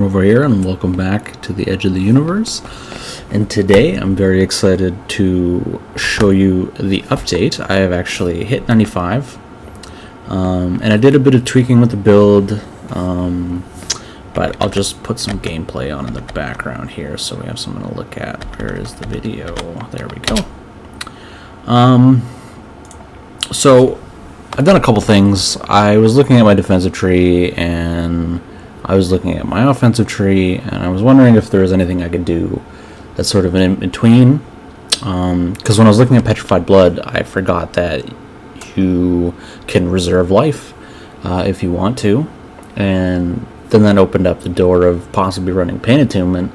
Over here, and welcome back to the edge of the universe. And today I'm very excited to show you the update. I have actually hit 95, and I did a bit of tweaking with the build, but I'll just put some gameplay on in the background here so we have something to look at. Where is the video? There we go. So I've done a couple things. I was looking at my defensive tree, and I was looking at my offensive tree, and I was wondering if there was anything I could do that's sort of an in-between. Because when I was looking at Petrified Blood, I forgot that you can reserve life if you want to. And then that opened up the door of possibly running Pain Attunement,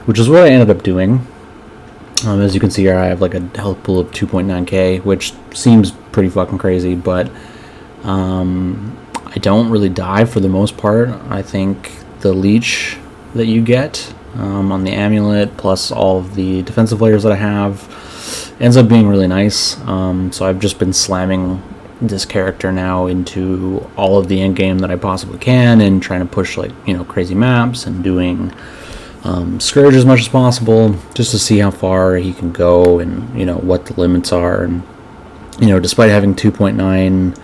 which is what I ended up doing. As you can see here, I have like a health pool of 2.9k, which seems pretty fucking crazy, but I don't really die for the most part. I think the leech that you get on the amulet, plus all of the defensive layers that I have, ends up being really nice. So I've just been slamming this character now into all of the end game that I possibly can, and trying to push crazy maps and doing Scourge as much as possible, just to see how far he can go and what the limits are. And despite having 2.9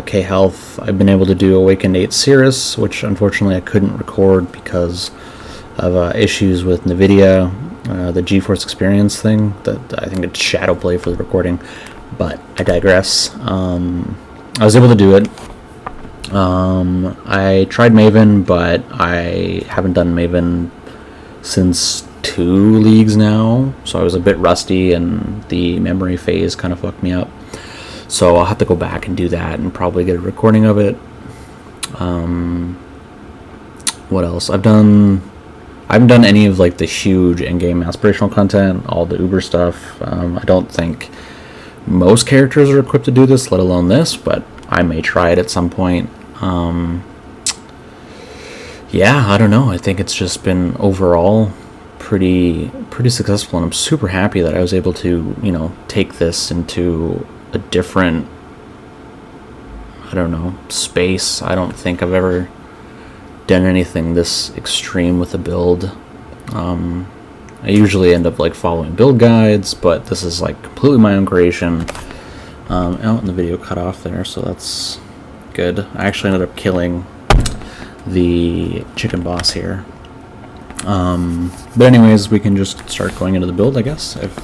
K health, I've been able to do Awakened 8 Cirrus, which unfortunately I couldn't record because of issues with NVIDIA, the GeForce Experience thing. That I think it's shadow play for the recording, but I digress. I was able to do it. I tried Maven, but I haven't done Maven since 2 leagues now, so I was a bit rusty, and the memory phase kind of fucked me up. So I'll have to go back and do that and probably get a recording of it. What else? I haven't done any of the huge endgame aspirational content, all the Uber stuff. I don't think most characters are equipped to do this, let alone this, but I may try it at some point. Yeah, I don't know. I think it's just been overall pretty successful, and I'm super happy that I was able to, take this into a different, space. I don't think I've ever done anything this extreme with a build. I usually end up following build guides, but this is completely my own creation. And the video cut off there, so that's good. I actually ended up killing the chicken boss here. But anyways, we can just start going into the build, I guess, if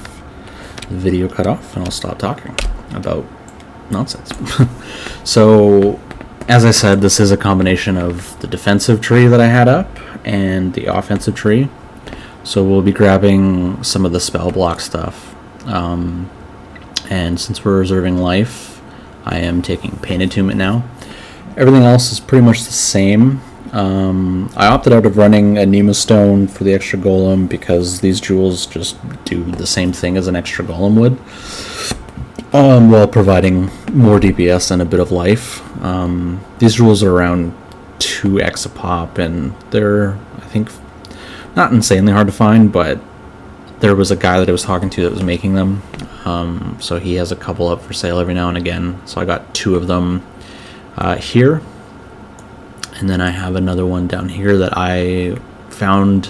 the video cut off, and I'll stop talking about nonsense. So, as I said, this is a combination of the defensive tree that I had up and the offensive tree. So we'll be grabbing some of the spell block stuff. And since we're reserving life, I am taking Pain Attunement now. Everything else is pretty much the same. I opted out of running a Nema Stone for the extra golem because these jewels just do the same thing as an extra golem would, while providing more DPS and a bit of life. These jewels are around 2x a pop, and they're, I think, not insanely hard to find, but there was a guy that I was talking to that was making them, so he has a couple up for sale every now and again, so I got 2 of them here. And then I have another one down here that I found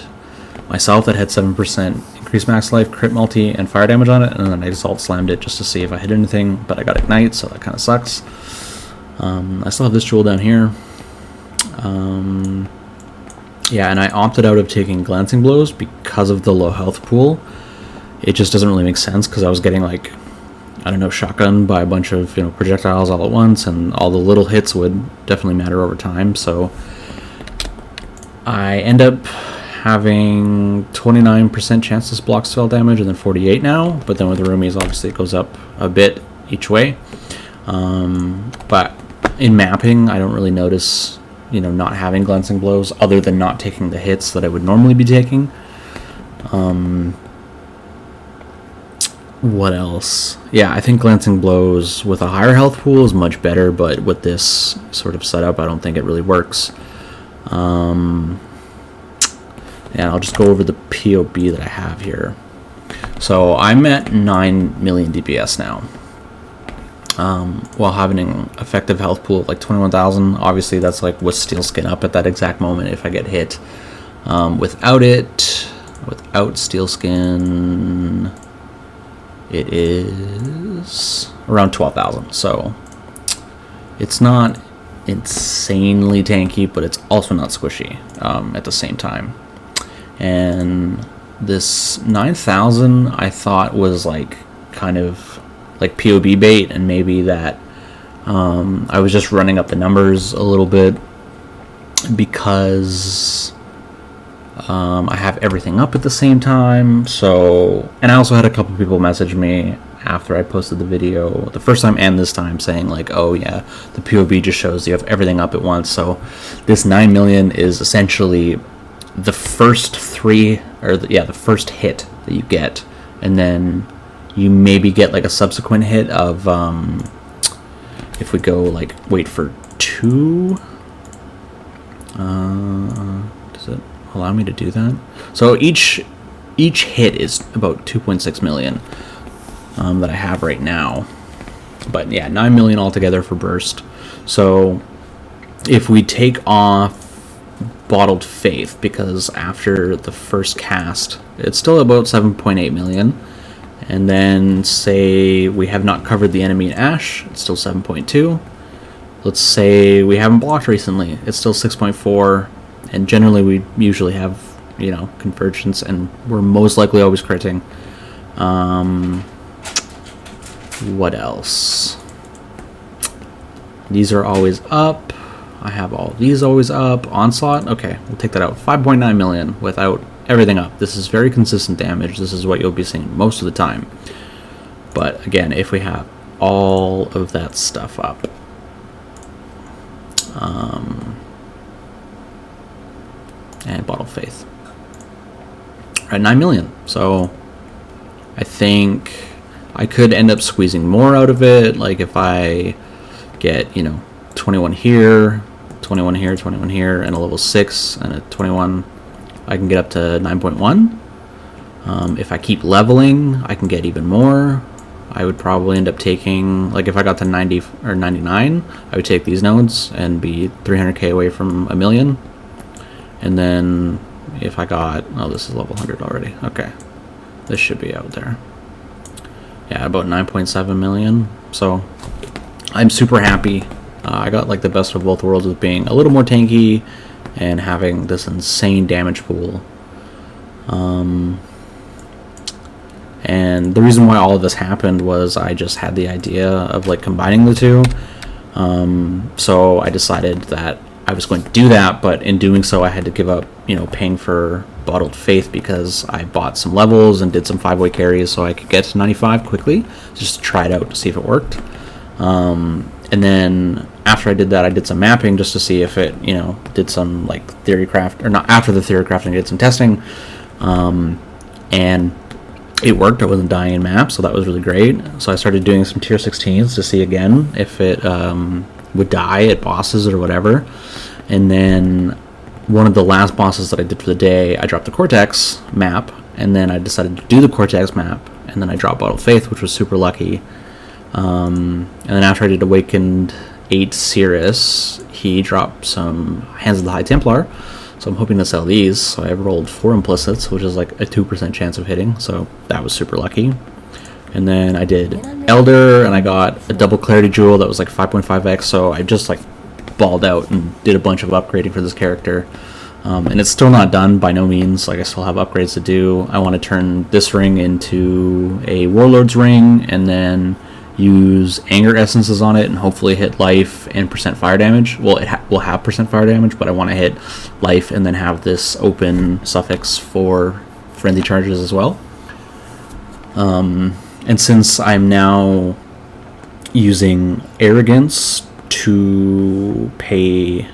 myself that had 7% increased max life, crit multi, and fire damage on it, and then I Exalt slammed it just to see if I hit anything, but I got Ignite, so that kind of sucks. I still have this jewel down here. Yeah, and I opted out of taking Glancing Blows because of the low health pool. It just doesn't really make sense, because I was getting shotgun by a bunch of projectiles all at once, and all the little hits would definitely matter over time. So I end up having 29% chance to block spell damage, and then 48 now. But then with the roomies, obviously it goes up a bit each way. But in mapping, I don't really notice not having Glancing Blows, other than not taking the hits that I would normally be taking. What else? Yeah, I think Glancing Blows with a higher health pool is much better, but with this sort of setup, I don't think it really works. And I'll just go over the POB that I have here. So I'm at 9 million DPS now, while having an effective health pool of 21,000. Obviously, that's with Steel Skin up at that exact moment if I get hit. Without steel skin, it is around 12,000. So it's not insanely tanky, but it's also not squishy at the same time. And this 9,000 I thought was like kind of like POB bait, and maybe that I was just running up the numbers a little bit because I have everything up at the same time. So, and I also had a couple people message me after I posted the video the first time and this time saying like, oh yeah, the POB just shows you have everything up at once. So this 9 million is essentially the first the first hit that you get, and then you maybe get like a subsequent hit of if we go like wait for 2, does it allow me to do that? So each hit is about 2.6 million that I have right now, but yeah, 9 million altogether for burst. So if we take off Bottled Faith, because after the first cast it's still about 7.8 million, and then say we have not covered the enemy in Ash, it's still 7.2. Let's say we haven't blocked recently, it's still 6.4, and generally we usually have, you know, convergence, and we're most likely always critting. What else? These are always up. I have all these always up. Onslaught, okay, we'll take that out. 5.9 million without everything up. This is very consistent damage. This is what you'll be seeing most of the time. But again, if we have all of that stuff up, and Bottle of Faith, at 9 million. So I think I could end up squeezing more out of it. Like if I get, you know, 21 here, 21 here, 21 here, and a level 6 and a 21, I can get up to 9.1. If I keep leveling, I can get even more. I would probably end up taking, like if I got to 90 or 99, I would take these nodes and be 300k away from a million. And then if I got, oh, this is level 100 already. Okay, this should be out there. Yeah, about 9.7 million. So I'm super happy. I got like the best of both worlds with being a little more tanky and having this insane damage pool. And the reason why all of this happened was I just had the idea of like combining the two. So I decided that I was going to do that, but in doing so I had to give up, you know, paying for Bottled Faith, because I bought some levels and did some 5-way carries so I could get to 95 quickly, just to try it out to see if it worked. And then after I did that, I did some mapping just to see if it, you know, did some like theory craft, or not after the theory crafting, I did some testing, and it worked. I wasn't dying in maps, so that was really great. So I started doing some tier 16s to see again if it would die at bosses or whatever. And then one of the last bosses that I did for the day, I dropped the Cortex map, and then I decided to do the Cortex map, and then I dropped Bottled Faith, which was super lucky. And then after I did Awakened 8 Cirrus, he dropped some Hands of the High Templar, so I'm hoping to sell these. So I rolled 4 implicits, which is like a 2% chance of hitting, so that was super lucky. And then I did Elder, and I got a double Clarity Jewel that was like 5.5x, so I just like balled out and did a bunch of upgrading for this character. And it's still not done by no means, like I still have upgrades to do. I want to turn this ring into a Warlord's ring, and then use Anger Essences on it and hopefully hit life and percent fire damage. Well, it will have percent fire damage, but I want to hit life and then have this open suffix for frenzy charges as well. And since I'm now using Arrogance to pay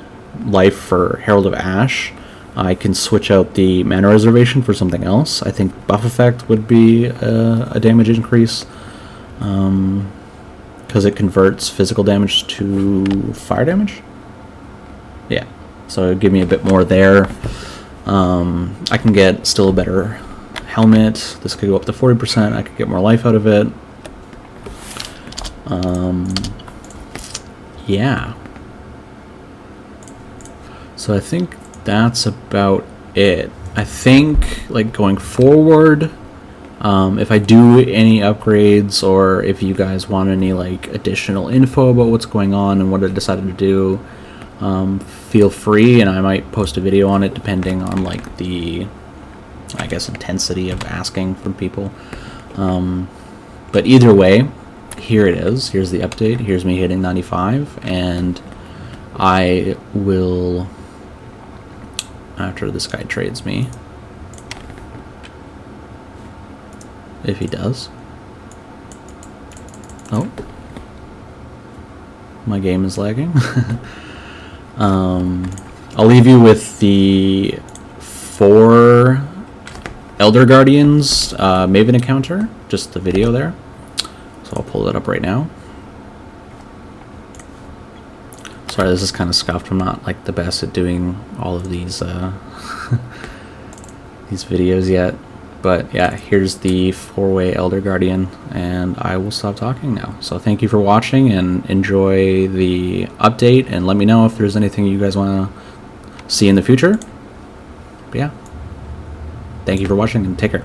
life for Herald of Ash, I can switch out the mana reservation for something else. I think Buff Effect would be a damage increase, because it converts physical damage to fire damage. Yeah, so it'd give me a bit more there. I can get still a better helmet. This could go up to 40%. I could get more life out of it. Yeah. So I think that's about it. I think, like, going forward, if I do any upgrades, or if you guys want any, like, additional info about what's going on and what I decided to do, feel free, and I might post a video on it depending on, like, the, I guess, intensity of asking from people. But either way, here it is. Here's the update. Here's me hitting 95, and I will, after this guy trades me, if he does. Oh, my game is lagging. I'll leave you with the 4 Elder Guardians Maven encounter, just the video there. So I'll pull that up right now. Sorry, this is kind of scuffed. I'm not, like, the best at doing all of these these videos yet. But yeah, here's the 4-way Elder Guardian, and I will stop talking now. So thank you for watching, and enjoy the update, and let me know if there's anything you guys want to see in the future. But yeah, thank you for watching, and take care.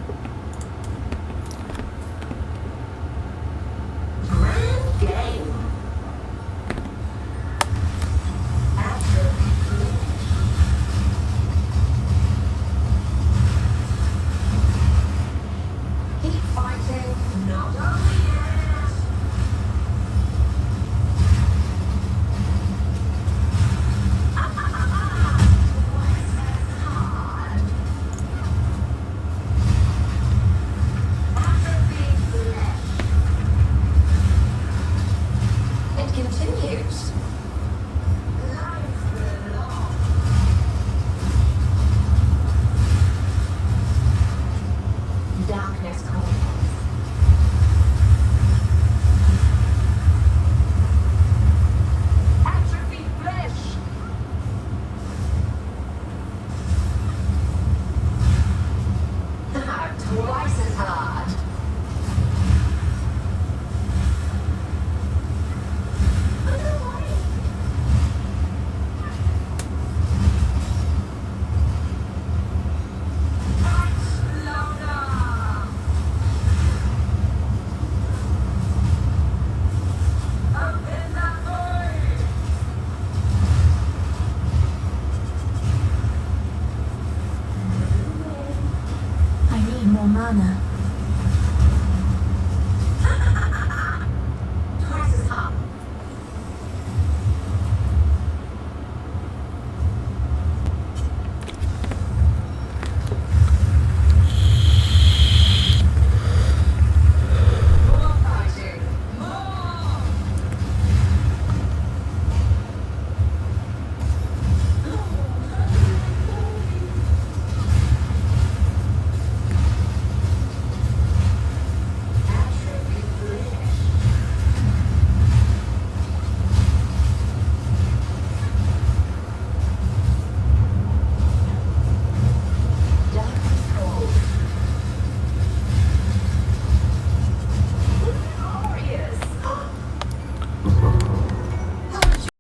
Mana.